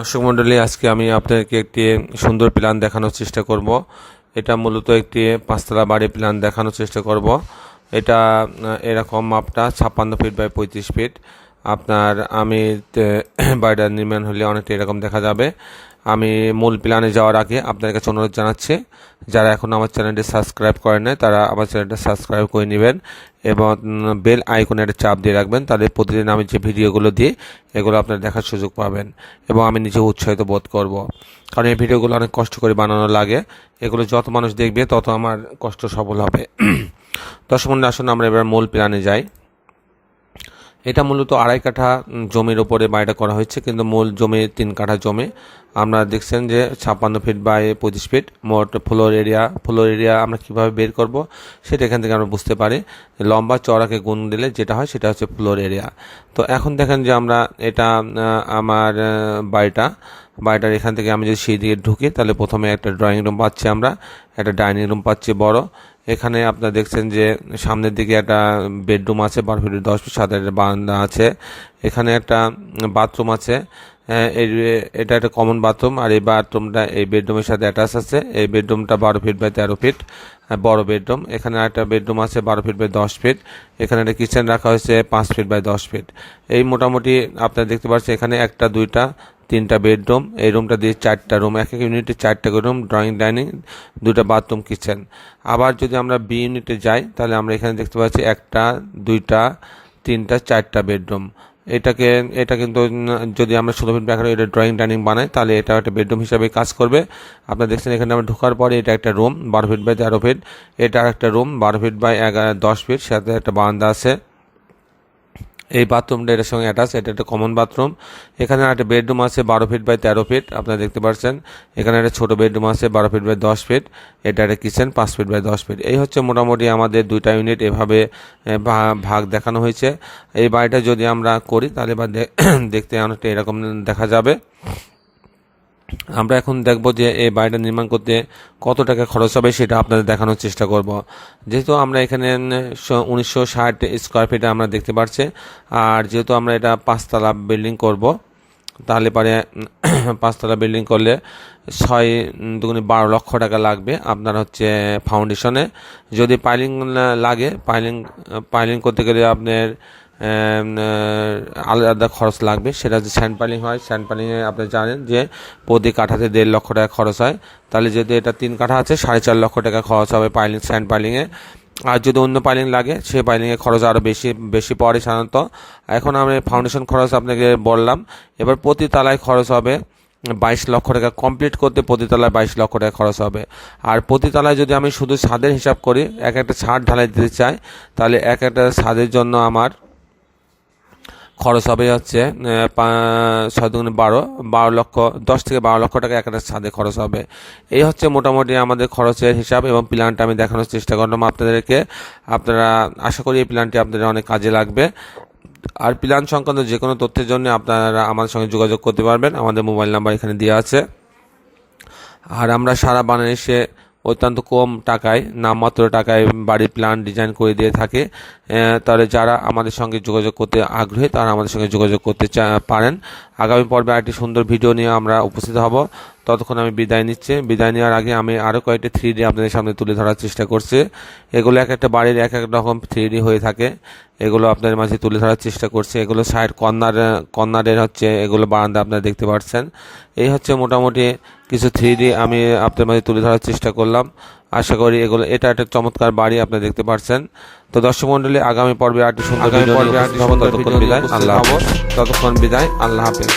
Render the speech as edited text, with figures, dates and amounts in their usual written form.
দর্শক মণ্ডলী, আজকে আমি আপনাদেরকে একটি সুন্দর প্ল্যান দেখানোর চেষ্টা করব। এটা মূলত একটি পাঁচতলা বাড়ি প্ল্যান দেখানোর চেষ্টা করব। এটা এরকম মাপটা 56 ফিট বাই 35 ফিট। আপনার বাড়িটা নির্মাণ হলে অনেকটা এরকম দেখা যাবে। আমি মূল প্ল্যানে যাওয়ার আগে আপনাদের কাছে অনুরোধ জানাচ্ছি, যারা এখন আমার চ্যানেলটি সাবস্ক্রাইব করেন নাই তারা আমার চ্যানেলটা সাবস্ক্রাইব করে নেবেন এবং বেল আইকনে একটা চাপ দিয়ে রাখবেন। তাদের প্রতিদিন আমি যে ভিডিওগুলো দিই এগুলো আপনারা দেখার সুযোগ পাবেন এবং আমি নিজে উৎসাহিত বোধ করব, কারণ এই ভিডিওগুলো অনেক কষ্ট করে বানানো লাগে। এগুলো যত মানুষ দেখবে তত আমার কষ্ট সফল হবে। দর্শক মণ্ডলী, আসুন আমরা এবার মূল প্ল্যানে যাই। এটা মূলত 2.5 কাঠা জমির ওপরে বাড়িটা করা হয়েছে, কিন্তু মূল জমি 3 কাঠা জমি। আমরা দেখছেন যে 56 ফিট বাই 25 ফিট মোট ফ্লোর এরিয়া আমরা কিভাবে বের করব সেটা এখান থেকে আমরা বুঝতে পারি। লম্বা চওড়াকে গুণ দিলে যেটা হয় সেটা হচ্ছে ফ্লোর এরিয়া। তো এখন দেখেন যে আমরা এটা আমার বাড়িটার এখান থেকে আমি যদি সেই দিকে ঢুকি তাহলে প্রথমে একটা ড্রয়িং রুম পাচ্ছি, আমরা একটা ডাইনিং রুম পাচ্ছি বড়। এখানে আপনারা দেখছেন যে সামনের দিকে একটা বেডরুম আছে 12 ফিট 10 ফিট, সাথে একটা বারান্দা আছে। এখানে একটা বাথরুম আছে, এটা একটা কমন বাথরুম, আর এই বাথরুমটা এই বেডরুমের সাথে অ্যাটাচ আছে। এই বেডরুমটা 12 ফিট বাই 13 ফিট বড় বেডরুম। এখানে একটা বেডরুম আছে 12 ফিট বাই 10 ফিট। এখানে একটা কিচেন রাখা হয়েছে 5 ফিট বাই 10 ফিট। এই মোটামুটি আপনারা দেখতে পাচ্ছেন এখানে 1টা 2টা 3টা বেডরুম। এই রুমটা দিয়ে 4টা রুম, এক এক ইউনিটে 4টা রুম, ড্রয়িং ডাইনিং, 2টা বাথরুম, কিচেন। আবার যদি আমরা বি ইউনিটে যাই তাহলে আমরা এখানে দেখতে পাচ্ছি 1টা 2টা 3টা 4টা বেডরুম। এটা কিন্তু যদি আমরা 16 ফিট ব্যাখ্যা এটা ড্রয়িং ডাইনিং বানাই তাহলে এটা একটা বেডরুম হিসাবে কাজ করবে। আপনারা দেখছেন এখানে আমরা ঢোকার পরে এটা একটা রুম 12 ফিট বাই 13 ফিট, এটা একটা রুম 12 ফিট বাই 10 ফিট, সাথে একটা বারান্দা আছে। এই বাথরুমটা এটার সঙ্গে অ্যাটাচ, এটা একটা কমন বাথরুম। এখানে একটা বেডরুম আছে 12 ফিট বাই 13 ফিট, আপনারা দেখতে পাচ্ছেন। এখানে একটা ছোট বেডরুম আছে 12 ফিট বাই 10 ফিট, এটা একটা কিচেন 5 ফিট বাই 10 ফিট। এই হচ্ছে মোটামুটি আমাদের 2টা ইউনিট এভাবে ভাগ দেখানো হয়েছে। এই বাড়িটা যদি আমরা করি তাহলে দেখতে অনেকটা এরকম দেখা যাবে। আমরা এখন দেখব যে এই বাড়িটা নির্মাণ করতে কত টাকা খরচ হবে সেটা আপনাদের দেখানোর চেষ্টা করব। যেহেতু আমরা এখানে 1960 স্কোয়ার ফিটে আমরা দেখতে পাচ্ছি, আর যেহেতু আমরা এটা 5তলা বিল্ডিং করব তাহলে পারে 5তলা বিল্ডিং করলে 6 দুগুণে 12 লক্ষ টাকা লাগবে আপনার হচ্ছে ফাউন্ডেশনে। যদি পাইলিং লাগে, পাইলিং করতে গেলে আপনার আলাদা খরচ লাগবে। সেটা যদি স্যান্ড পাইলিং হয়, স্যান্ড পাইলিংয়ে আপনি জানেন যে প্রতি কাঠাতে 1.5 লক্ষ টাকা খরচ হয়। তাহলে যদি এটা 3 কাঠা আছে 4.5 লক্ষ টাকা খরচ হবে স্যান্ড পাইলিংয়ে। আর যদি অন্য পাইলিং লাগে সে পাইলিংয়ের খরচ আরও বেশি পড়ে সাধারণত। এখন আমি ফাউন্ডেশন খরচ আপনাকে বললাম। এবার প্রতি তলায় খরচ হবে 22 লক্ষ টাকা, কমপ্লিট করতে প্রতি তলায় 22 লক্ষ টাকা খরচ হবে। আর প্রতি তলায় যদি আমি শুধু ছাদের হিসাব করি, এক একটা ছাদ ঢালাই দিতে চাই, তাহলে এক একটা ছাদের জন্য আমার খরচ হবে হচ্ছে 6 দুগুণে 12 লক্ষ, 10 থেকে 12 লক্ষ টাকা একটা ছাদে খরচ হবে। এই হচ্ছে মোটামুটি আমাদের খরচের হিসাব এবং প্ল্যানটা আমি দেখানোর চেষ্টা করলাম আপনাদেরকে। আপনারা আশা করি এই প্ল্যানটি আপনাদের অনেক কাজে লাগবে। আর প্ল্যান সংক্রান্ত যে কোনো তথ্যের জন্য আপনারা আমাদের সঙ্গে যোগাযোগ করতে পারবেন, আমাদের মোবাইল নাম্বার এখানে দেওয়া আছে। আর আমরা সারা বাংলাদেশে অত্যন্ত কম টাকায়, নামমাত্র টাকায় বাড়ির প্ল্যান ডিজাইন করে দিয়ে থাকে। তাহলে যারা আমাদের সঙ্গে যোগাযোগ করতে আগ্রহী তারা আমাদের সঙ্গে যোগাযোগ করতে পারেন। আগামী পর্বে আরেকটি সুন্দর ভিডিও নিয়ে আমরা উপস্থিত হব। ততক্ষণ আমি বিদায় নিচ্ছি। বিদায় নেওয়ার আগে আমি আরও কয়েকটি 3D আপনাদের সামনে তুলে ধরার চেষ্টা করছি। এগুলো এক একটা বাড়ির এক এক রকম 3D হয়ে থাকে, এগুলো আপনাদের মাঝে তুলে ধরার চেষ্টা করছি। এগুলো সাইড কর্নারের হচ্ছে এগুলো বারান্দা আপনারা দেখতে পাচ্ছেন। এই হচ্ছে মোটামুটি কিছু 3D আমি আপনাদের মাঝে তুলে ধরার চেষ্টা করলাম। আশা করি এটা একটা চমৎকার বাড়ি আপনারা দেখতে পাচ্ছেন। তো দর্শক মণ্ডলী, আগামী পর্বে আরেকটি সুন্দর ভিডিও নিয়ে ততক্ষণ বিদায়, আল্লাহ হাফেজ।